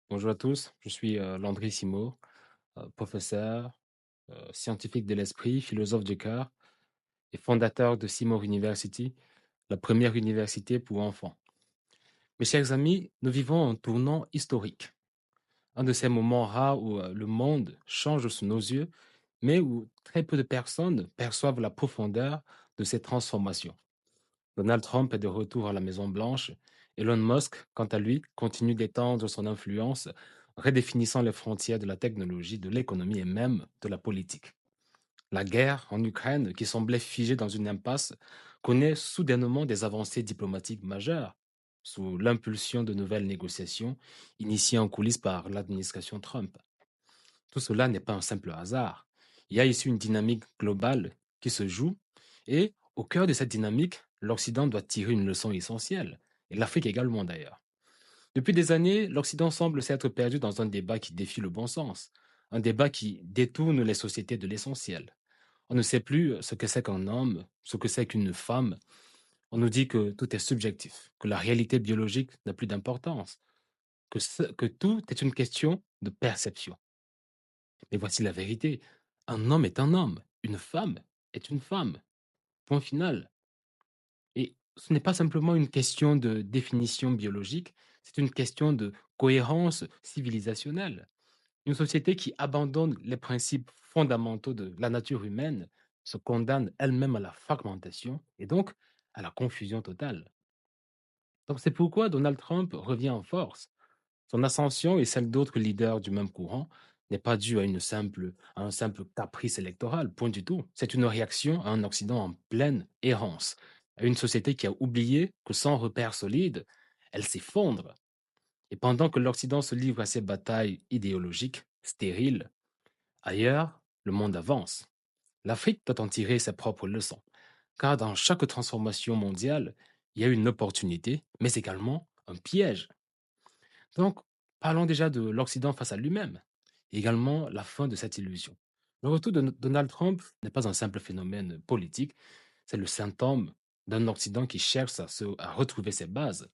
Bonjour à tous, je suis Landry Simo, professeur, scientifique de l'esprit, philosophe du cœur et fondateur de Simo University, la première université pour enfants. Mes chers amis, nous vivons un tournant historique, un de ces moments rares où le monde change sous nos yeux, mais où très peu de personnes perçoivent la profondeur de ces transformations. Donald Trump est de retour à la Maison-Blanche. Elon Musk, quant à lui, continue d'étendre son influence, redéfinissant les frontières de la technologie, de l'économie et même de la politique. La guerre en Ukraine, qui semblait figée dans une impasse, connaît soudainement des avancées diplomatiques majeures, sous l'impulsion de nouvelles négociations initiées en coulisses par l'administration Trump. Tout cela n'est pas un simple hasard. Il y a ici une dynamique globale qui se joue et au cœur de cette dynamique, l'Occident doit tirer une leçon essentielle, et l'Afrique également d'ailleurs. Depuis des années, l'Occident semble s'être perdu dans un débat qui défie le bon sens, un débat qui détourne les sociétés de l'essentiel. On ne sait plus ce que c'est qu'un homme, ce que c'est qu'une femme. On nous dit que tout est subjectif, que la réalité biologique n'a plus d'importance, que tout est une question de perception. Mais voici la vérité. Un homme est un homme, une femme est une femme. Point final. Et ce n'est pas simplement une question de définition biologique, c'est une question de cohérence civilisationnelle. Une société qui abandonne les principes fondamentaux de la nature humaine se condamne elle-même à la fragmentation et donc à la confusion totale. Donc c'est pourquoi Donald Trump revient en force. Son ascension et celle d'autres leaders du même courant n'est pas due à un simple caprice électoral, point du tout. C'est une réaction à un Occident en pleine errance, à une société qui a oublié que sans repères solides, elle s'effondre. Et pendant que l'Occident se livre à ses batailles idéologiques, stériles, ailleurs, le monde avance. L'Afrique doit en tirer ses propres leçons, car dans chaque transformation mondiale, il y a une opportunité, mais également un piège. Donc, parlons déjà de l'Occident face à lui-même, et également la fin de cette illusion. Le retour de Donald Trump n'est pas un simple phénomène politique, c'est le symptôme d'un Occident qui cherche à retrouver ses bases.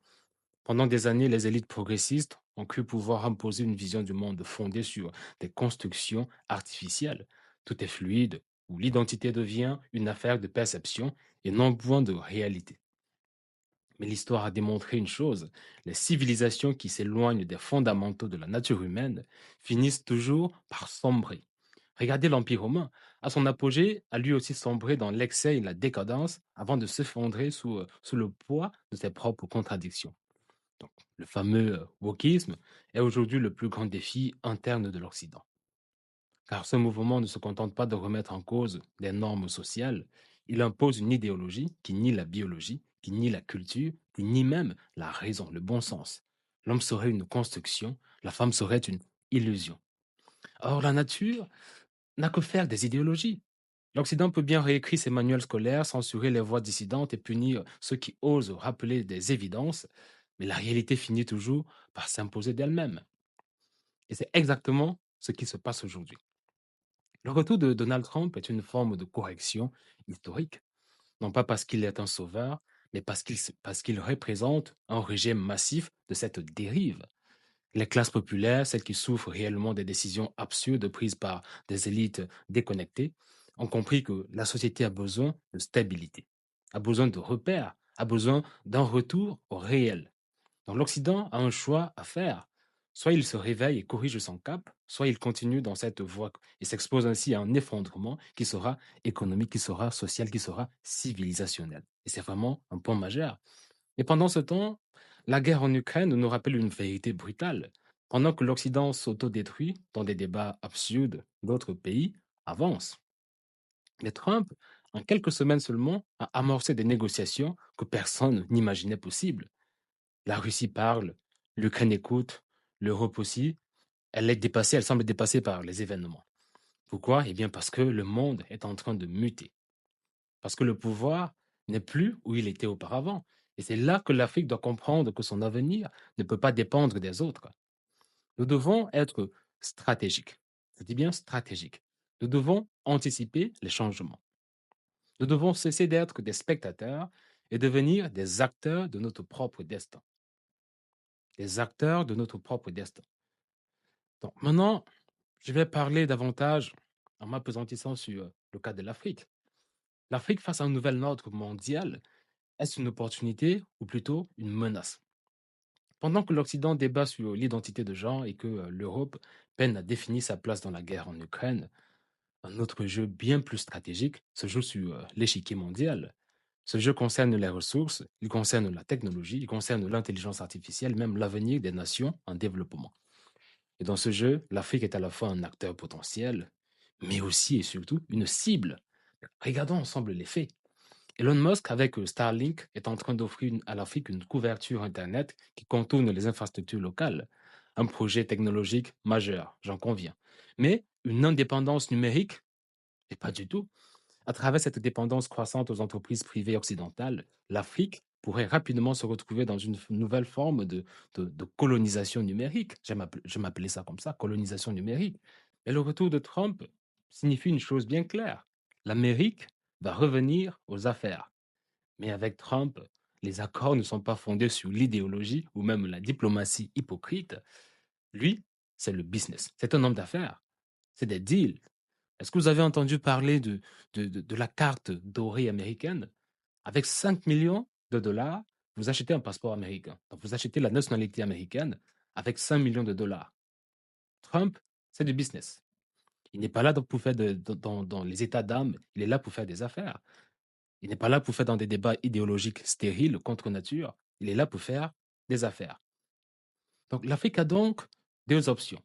Pendant des années, les élites progressistes ont cru pouvoir imposer une vision du monde fondée sur des constructions artificielles. Tout est fluide, où l'identité devient une affaire de perception et non point de réalité. Mais l'histoire a démontré une chose, les civilisations qui s'éloignent des fondamentaux de la nature humaine finissent toujours par sombrer. Regardez l'Empire romain. À son apogée, a lui aussi sombré dans l'excès et la décadence avant de s'effondrer sous le poids de ses propres contradictions. Donc, le fameux wokisme est aujourd'hui le plus grand défi interne de l'Occident. Car ce mouvement ne se contente pas de remettre en cause des normes sociales, il impose une idéologie qui nie la biologie, qui nie la culture, qui nie même la raison, le bon sens. L'homme serait une construction, la femme serait une illusion. Or, la nature n'a que faire des idéologies. L'Occident peut bien réécrire ses manuels scolaires, censurer les voix dissidentes et punir ceux qui osent rappeler des évidences, mais la réalité finit toujours par s'imposer d'elle-même. Et c'est exactement ce qui se passe aujourd'hui. Le retour de Donald Trump est une forme de correction historique, non pas parce qu'il est un sauveur, mais parce qu'il représente un rejet massif de cette dérive. Les classes populaires, celles qui souffrent réellement des décisions absurdes prises par des élites déconnectées, ont compris que la société a besoin de stabilité, a besoin de repères, a besoin d'un retour au réel. Donc l'Occident a un choix à faire. Soit il se réveille et corrige son cap, soit il continue dans cette voie et s'expose ainsi à un effondrement qui sera économique, qui sera social, qui sera civilisationnel. Et c'est vraiment un point majeur. Et pendant ce temps, la guerre en Ukraine nous rappelle une vérité brutale. Pendant que l'Occident s'autodétruit dans des débats absurdes, d'autres pays avancent. Mais Trump, en quelques semaines seulement, a amorcé des négociations que personne n'imaginait possibles. La Russie parle, l'Ukraine écoute, l'Europe aussi. Elle est dépassée, elle semble dépassée par les événements. Pourquoi? Eh bien parce que le monde est en train de muter. Parce que le pouvoir n'est plus où il était auparavant. Et c'est là que l'Afrique doit comprendre que son avenir ne peut pas dépendre des autres. Nous devons être stratégiques. Je dis bien stratégiques. Nous devons anticiper les changements. Nous devons cesser d'être des spectateurs et devenir des acteurs de notre propre destin. Des acteurs de notre propre destin. Donc maintenant, je vais parler davantage en m'appesantissant sur le cas de l'Afrique. L'Afrique face à un nouvel ordre mondial, est-ce une opportunité ou plutôt une menace? Pendant que l'Occident débat sur l'identité de genre et que l'Europe peine à définir sa place dans la guerre en Ukraine, un autre jeu bien plus stratégique se joue sur l'échiquier mondial. Ce jeu concerne les ressources, il concerne la technologie, il concerne l'intelligence artificielle, même l'avenir des nations en développement. Et dans ce jeu, l'Afrique est à la fois un acteur potentiel, mais aussi et surtout une cible. Regardons ensemble les faits. Elon Musk, avec Starlink, est en train d'offrir à l'Afrique une couverture Internet qui contourne les infrastructures locales. Un projet technologique majeur, j'en conviens. Mais une indépendance numérique, et pas du tout. À travers cette dépendance croissante aux entreprises privées occidentales, l'Afrique pourrait rapidement se retrouver dans une nouvelle forme de colonisation numérique. Je m'appelais ça comme ça, colonisation numérique. Et le retour de Trump signifie une chose bien claire. L'Amérique va revenir aux affaires. Mais avec Trump, les accords ne sont pas fondés sur l'idéologie ou même la diplomatie hypocrite. Lui, c'est le business. C'est un homme d'affaires. C'est des deals. Est-ce que vous avez entendu parler de la carte dorée américaine? Avec 5 millions de dollars, vous achetez un passeport américain. Donc, vous achetez la nationalité américaine avec 5 millions de dollars. Trump, c'est du business. Il n'est pas là pour faire dans les états d'âme, il est là pour faire des affaires. Il n'est pas là pour faire dans des débats idéologiques stériles contre nature. Il est là pour faire des affaires. Donc l'Afrique a donc deux options.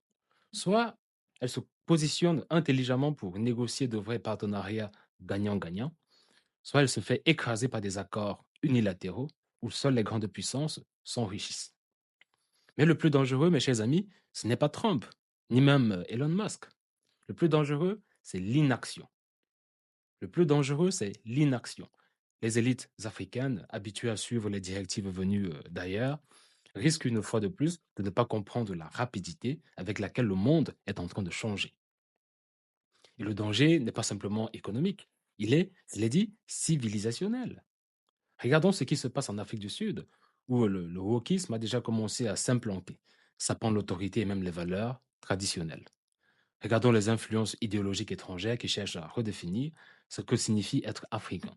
Soit elle se positionne intelligemment pour négocier de vrais partenariats gagnant-gagnant, soit elle se fait écraser par des accords unilatéraux où seules les grandes puissances s'enrichissent. Mais le plus dangereux, mes chers amis, ce n'est pas Trump, ni même Elon Musk. Le plus dangereux, c'est l'inaction. Le plus dangereux, c'est l'inaction. Les élites africaines, habituées à suivre les directives venues d'ailleurs, risquent une fois de plus de ne pas comprendre la rapidité avec laquelle le monde est en train de changer. Et le danger n'est pas simplement économique, il est, je l'ai dit, civilisationnel. Regardons ce qui se passe en Afrique du Sud, où le wokisme a déjà commencé à s'implanter, sapant l'autorité et même les valeurs traditionnelles. Regardons les influences idéologiques étrangères qui cherchent à redéfinir ce que signifie être africain,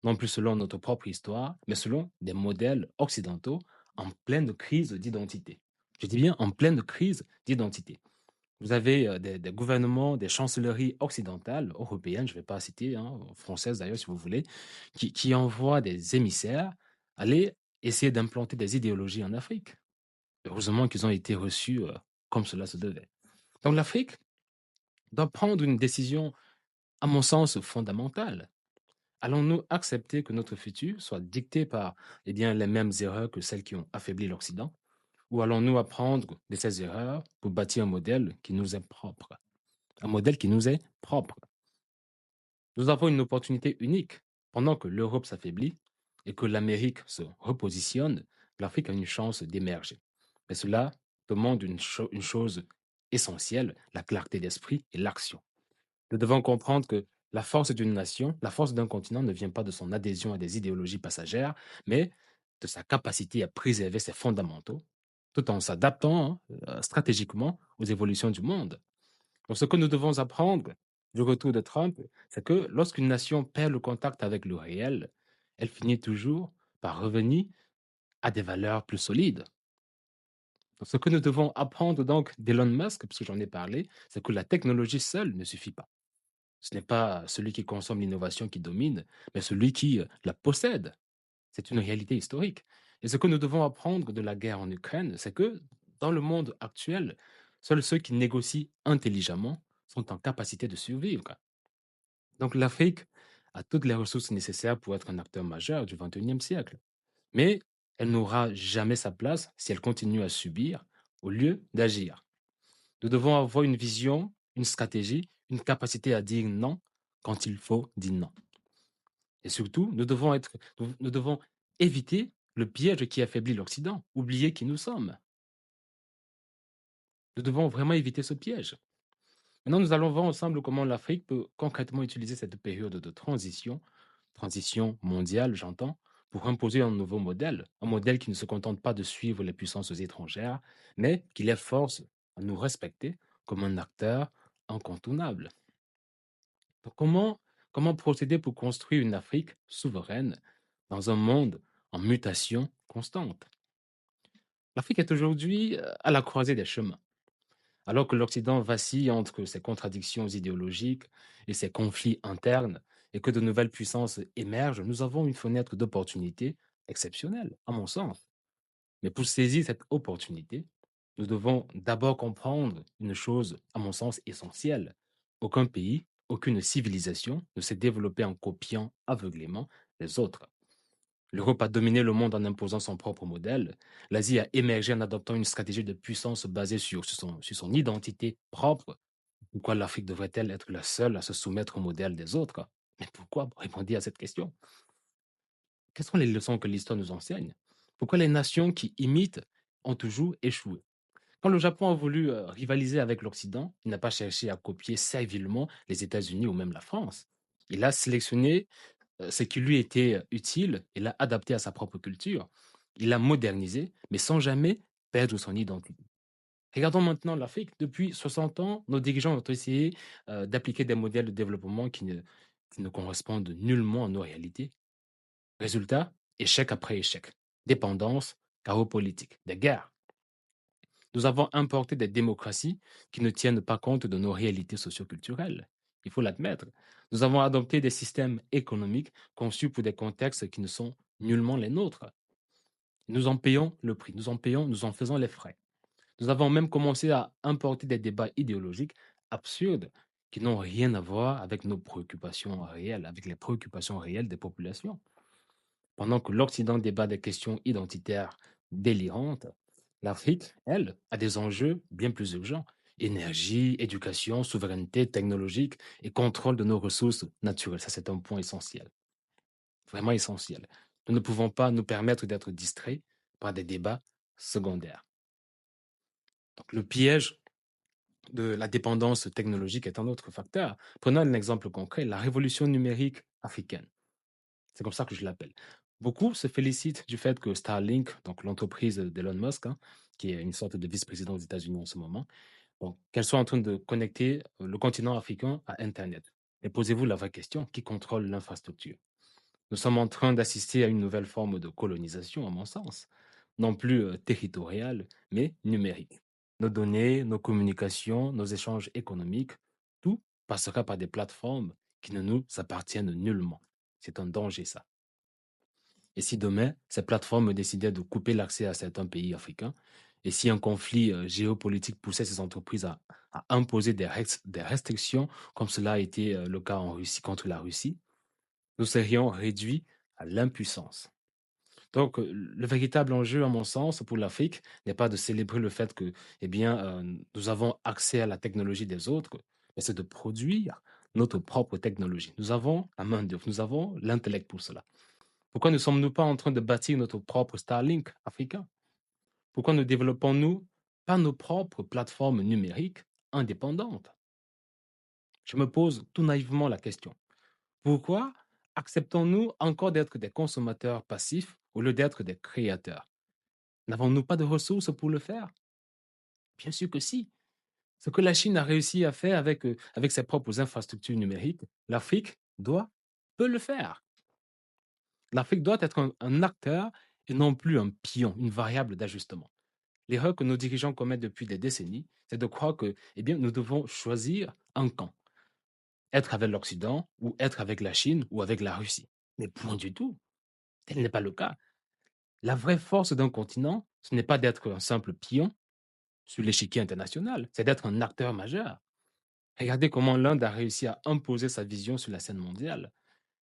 non plus selon notre propre histoire, mais selon des modèles occidentaux en pleine crise d'identité. Je dis bien en pleine crise d'identité. Vous avez des gouvernements, des chancelleries occidentales, européennes, je ne vais pas citer, hein, françaises d'ailleurs si vous voulez, qui envoient des émissaires aller essayer d'implanter des idéologies en Afrique. Heureusement qu'ils ont été reçus comme cela se devait. Donc l'Afrique doit prendre une décision, à mon sens, fondamentale. Allons-nous accepter que notre futur soit dicté par les mêmes erreurs que celles qui ont affaibli l'Occident? Ou allons-nous apprendre de ces erreurs pour bâtir un modèle qui nous est propre? Un modèle qui nous est propre. Nous avons une opportunité unique. Pendant que l'Europe s'affaiblit et que l'Amérique se repositionne, l'Afrique a une chance d'émerger. Mais cela demande une chose essentielle, la clarté d'esprit et l'action. Nous devons comprendre que la force d'une nation, la force d'un continent ne vient pas de son adhésion à des idéologies passagères, mais de sa capacité à préserver ses fondamentaux, tout en s'adaptant stratégiquement aux évolutions du monde. Donc, ce que nous devons apprendre du retour de Trump, c'est que lorsqu'une nation perd le contact avec le réel, elle finit toujours par revenir à des valeurs plus solides. Donc, ce que nous devons apprendre donc d'Elon Musk, parce que j'en ai parlé, c'est que la technologie seule ne suffit pas. Ce n'est pas celui qui consomme l'innovation qui domine, mais celui qui la possède. C'est une réalité historique. Et ce que nous devons apprendre de la guerre en Ukraine, c'est que dans le monde actuel, seuls ceux qui négocient intelligemment sont en capacité de survivre. Donc l'Afrique a toutes les ressources nécessaires pour être un acteur majeur du 21e siècle. Mais elle n'aura jamais sa place si elle continue à subir au lieu d'agir. Nous devons avoir une vision, une stratégie, une capacité à dire non quand il faut dire non. Et surtout, nous devons éviter le piège qui affaiblit l'Occident, oublier qui nous sommes. Nous devons vraiment éviter ce piège. Maintenant, nous allons voir ensemble comment l'Afrique peut concrètement utiliser cette période de transition, transition mondiale, j'entends, pour imposer un modèle qui ne se contente pas de suivre les puissances étrangères, mais qui les force à nous respecter comme un acteur incontournable. Donc comment procéder pour construire une Afrique souveraine dans un monde en mutation constante? L'Afrique est aujourd'hui à la croisée des chemins. Alors que l'Occident vacille entre ses contradictions idéologiques et ses conflits internes, et que de nouvelles puissances émergent, nous avons une fenêtre d'opportunité exceptionnelle, à mon sens. Mais pour saisir cette opportunité, nous devons d'abord comprendre une chose, à mon sens, essentielle. Aucun pays, aucune civilisation ne s'est développée en copiant aveuglément les autres. L'Europe a dominé le monde en imposant son propre modèle. L'Asie a émergé en adoptant une stratégie de puissance basée sur son identité propre. Pourquoi l'Afrique devrait-elle être la seule à se soumettre au modèle des autres? Mais pourquoi? Répondez à cette question. Quelles sont les leçons que l'histoire nous enseigne? Pourquoi les nations qui imitent ont toujours échoué? Quand le Japon a voulu rivaliser avec l'Occident, il n'a pas cherché à copier servilement les États-Unis ou même la France. Il a sélectionné ce qui lui était utile et l'a adapté à sa propre culture. Il l'a modernisé, mais sans jamais perdre son identité. Regardons maintenant l'Afrique. Depuis 60 ans, nos dirigeants ont essayé d'appliquer des modèles de développement qui ne correspondent nullement à nos réalités. Résultat, échec après échec. Dépendance, chaos politique, des guerres. Nous avons importé des démocraties qui ne tiennent pas compte de nos réalités socioculturelles. Il faut l'admettre. Nous avons adopté des systèmes économiques conçus pour des contextes qui ne sont nullement les nôtres. Nous en payons le prix, nous en faisons les frais. Nous avons même commencé à importer des débats idéologiques absurdes qui n'ont rien à voir avec nos préoccupations réelles, avec les préoccupations réelles des populations. Pendant que l'Occident débat des questions identitaires délirantes, l'Afrique, elle, a des enjeux bien plus urgents. Énergie, éducation, souveraineté technologique et contrôle de nos ressources naturelles. Ça, c'est un point essentiel, vraiment essentiel. Nous ne pouvons pas nous permettre d'être distraits par des débats secondaires. Donc, le piège de la dépendance technologique est un autre facteur. Prenons un exemple concret, la révolution numérique africaine. C'est comme ça que je l'appelle. Beaucoup se félicitent du fait que Starlink, donc l'entreprise d'Elon Musk, hein, qui est une sorte de vice-président aux États-Unis en ce moment, bon, qu'elle soit en train de connecter le continent africain à Internet. Mais posez-vous la vraie question, qui contrôle l'infrastructure? Nous sommes en train d'assister à une nouvelle forme de colonisation, à mon sens, non plus territoriale, mais numérique. Nos données, nos communications, nos échanges économiques, tout passera par des plateformes qui ne nous appartiennent nullement. C'est un danger, ça. Et si demain, ces plateformes décidaient de couper l'accès à certains pays africains, et si un conflit géopolitique poussait ces entreprises à imposer des restrictions, comme cela a été le cas en Russie contre la Russie, nous serions réduits à l'impuissance. Donc, le véritable enjeu, à mon sens, pour l'Afrique, n'est pas de célébrer le fait que, eh bien, nous avons accès à la technologie des autres, mais c'est de produire notre propre technologie. Nous avons la main-d'œuvre, nous avons l'intellect pour cela. Pourquoi ne sommes-nous pas en train de bâtir notre propre Starlink africain? Pourquoi ne développons-nous pas nos propres plateformes numériques indépendantes? Je me pose tout naïvement la question. Pourquoi acceptons-nous encore d'être des consommateurs passifs au lieu d'être des créateurs? N'avons-nous pas de ressources pour le faire? Bien sûr que si. Ce que la Chine a réussi à faire avec ses propres infrastructures numériques, l'Afrique peut le faire. L'Afrique doit être un acteur et non plus un pion, une variable d'ajustement. L'erreur que nos dirigeants commettent depuis des décennies, c'est de croire que, eh bien, nous devons choisir un camp, être avec l'Occident ou être avec la Chine ou avec la Russie. Mais point du tout. Tel n'est pas le cas. La vraie force d'un continent, ce n'est pas d'être un simple pion sur l'échiquier international, c'est d'être un acteur majeur. Regardez comment l'Inde a réussi à imposer sa vision sur la scène mondiale.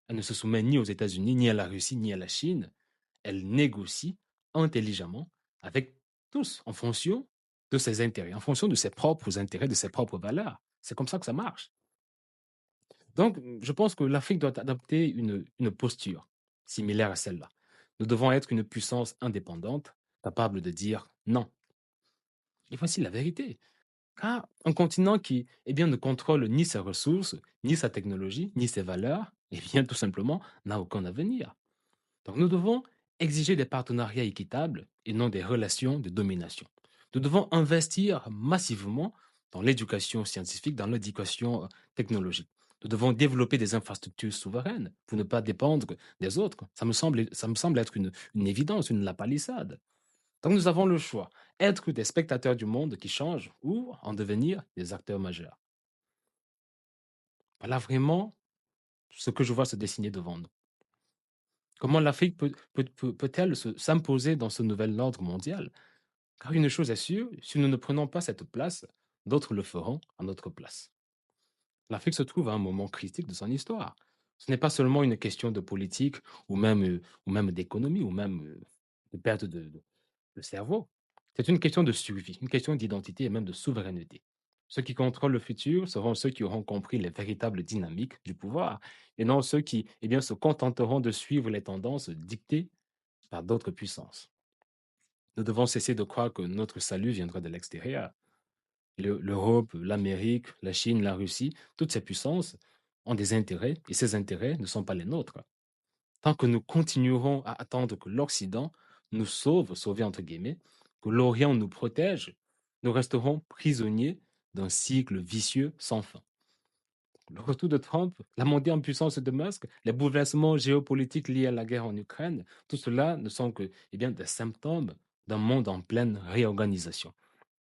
Elle ne se soumet ni aux États-Unis, ni à la Russie, ni à la Chine. Elle négocie intelligemment avec tous en fonction de ses intérêts, en fonction de ses propres intérêts, de ses propres valeurs. C'est comme ça que ça marche. Donc, je pense que l'Afrique doit adopter une posture similaire à celle-là. Nous devons être une puissance indépendante, capable de dire non. Et voici la vérité. Car un continent qui eh bien, ne contrôle ni ses ressources, ni sa technologie, ni ses valeurs, eh bien, tout simplement, n'a aucun avenir. Donc nous devons exiger des partenariats équitables et non des relations de domination. Nous devons investir massivement dans l'éducation scientifique, dans l'éducation technologique. Nous devons développer des infrastructures souveraines pour ne pas dépendre des autres. Ça me semble être une évidence, une lapalissade. Donc nous avons le choix, être des spectateurs du monde qui change ou en devenir des acteurs majeurs. Voilà vraiment ce que je vois se dessiner devant nous. Comment l'Afrique peut-elle s'imposer dans ce nouvel ordre mondial? Car une chose est sûre, si nous ne prenons pas cette place, d'autres le feront à notre place. L'Afrique se trouve à un moment critique de son histoire. Ce n'est pas seulement une question de politique ou même d'économie ou même de perte de cerveau. C'est une question de survie, une question d'identité et même de souveraineté. Ceux qui contrôlent le futur seront ceux qui auront compris les véritables dynamiques du pouvoir et non ceux qui se contenteront de suivre les tendances dictées par d'autres puissances. Nous devons cesser de croire que notre salut viendra de l'extérieur. L'Europe, l'Amérique, la Chine, la Russie, toutes ces puissances ont des intérêts et ces intérêts ne sont pas les nôtres. Tant que nous continuerons à attendre que l'Occident nous sauve, sauver entre guillemets, que l'Orient nous protège, nous resterons prisonniers d'un cycle vicieux sans fin. Le retour de Trump, la montée en puissance de Musk, les bouleversements géopolitiques liés à la guerre en Ukraine, tout cela ne sont que des symptômes d'un monde en pleine réorganisation.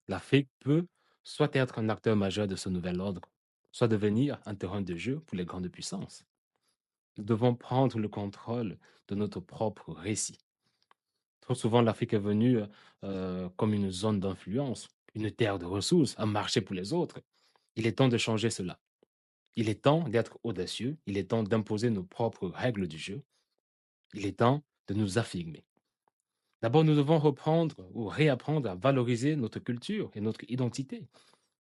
L'Afrique peut soit être un acteur majeur de ce nouvel ordre, soit devenir un terrain de jeu pour les grandes puissances. Nous devons prendre le contrôle de notre propre récit. Trop souvent, l'Afrique est venue comme une zone d'influence, une terre de ressources, un marché pour les autres. Il est temps de changer cela. Il est temps d'être audacieux, il est temps d'imposer nos propres règles du jeu, il est temps de nous affirmer. D'abord, nous devons reprendre ou réapprendre à valoriser notre culture et notre identité.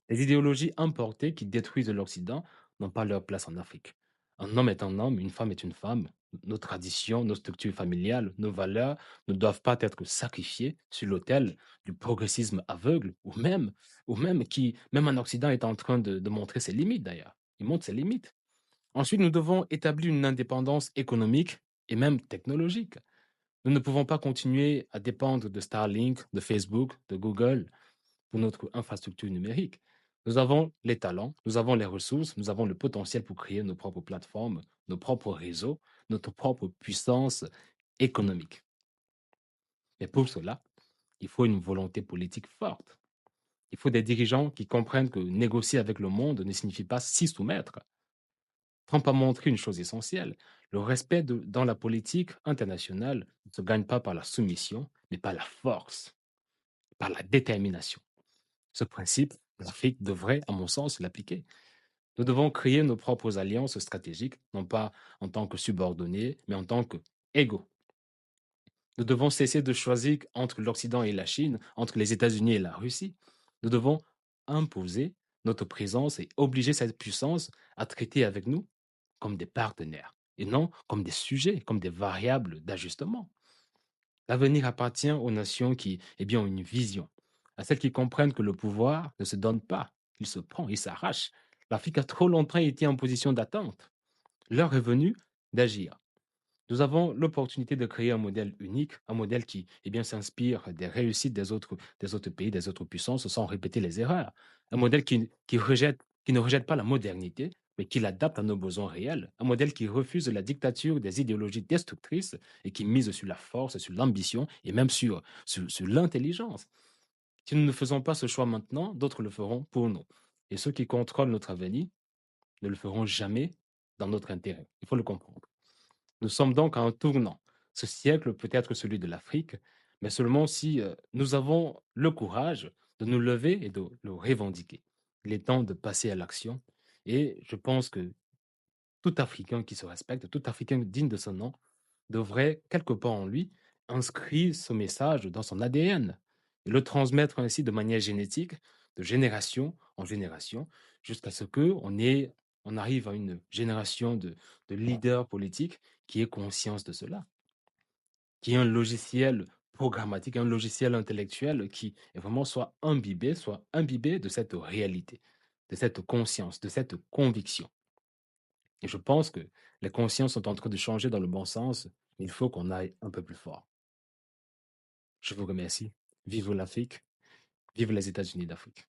Les idéologies importées qui détruisent l'Occident n'ont pas leur place en Afrique. Un homme est un homme, une femme est une femme. Nos traditions, nos structures familiales, nos valeurs ne doivent pas être sacrifiées sur l'autel du progressisme aveugle même en Occident est en train de montrer ses limites d'ailleurs. Il montre ses limites. Ensuite, nous devons établir une indépendance économique et même technologique. Nous ne pouvons pas continuer à dépendre de Starlink, de Facebook, de Google pour notre infrastructure numérique. Nous avons les talents, nous avons les ressources, nous avons le potentiel pour créer nos propres plateformes, nos propres réseaux, notre propre puissance économique. Mais pour cela, il faut une volonté politique forte. Il faut des dirigeants qui comprennent que négocier avec le monde ne signifie pas s'y soumettre. Trump a montré une chose essentielle. Le respect dans la politique internationale ne se gagne pas par la soumission, mais par la force, par la détermination. Ce principe, l'Afrique devrait, à mon sens, l'appliquer. Nous devons créer nos propres alliances stratégiques, non pas en tant que subordonnés, mais en tant qu'égaux. Nous devons cesser de choisir entre l'Occident et la Chine, entre les États-Unis et la Russie. Nous devons imposer notre présence et obliger cette puissance à traiter avec nous comme des partenaires et non comme des sujets, comme des variables d'ajustement. L'avenir appartient aux nations qui ont une vision, à celles qui comprennent que le pouvoir ne se donne pas, il se prend, il s'arrache. L'Afrique a trop longtemps été en position d'attente. L'heure est venue d'agir. Nous avons l'opportunité de créer un modèle unique, un modèle qui s'inspire des réussites des autres pays, des autres puissances, sans répéter les erreurs. Un modèle qui ne rejette pas la modernité, mais qui l'adapte à nos besoins réels. Un modèle qui refuse la dictature des idéologies destructrices et qui mise sur la force, sur l'ambition et même sur l'intelligence. Si nous ne faisons pas ce choix maintenant, d'autres le feront pour nous. Et ceux qui contrôlent notre avenir ne le feront jamais dans notre intérêt. Il faut le comprendre. Nous sommes donc à un tournant. Ce siècle peut être celui de l'Afrique, mais seulement si nous avons le courage de nous lever et de le revendiquer. Il est temps de passer à l'action et je pense que tout Africain qui se respecte, tout Africain digne de son nom, devrait, quelque part en lui, inscrire ce message dans son ADN et le transmettre ainsi de manière génétique, de génération en génération, jusqu'à ce on arrive à une génération de leaders politiques qui aient conscience de cela, qui ait un logiciel programmatique, un logiciel intellectuel qui est vraiment soit imbibé de cette réalité, de cette conscience, de cette conviction. Et je pense que les consciences sont en train de changer dans le bon sens, mais il faut qu'on aille un peu plus fort. Je vous remercie. Vive l'Afrique. Vive les États-Unis d'Afrique.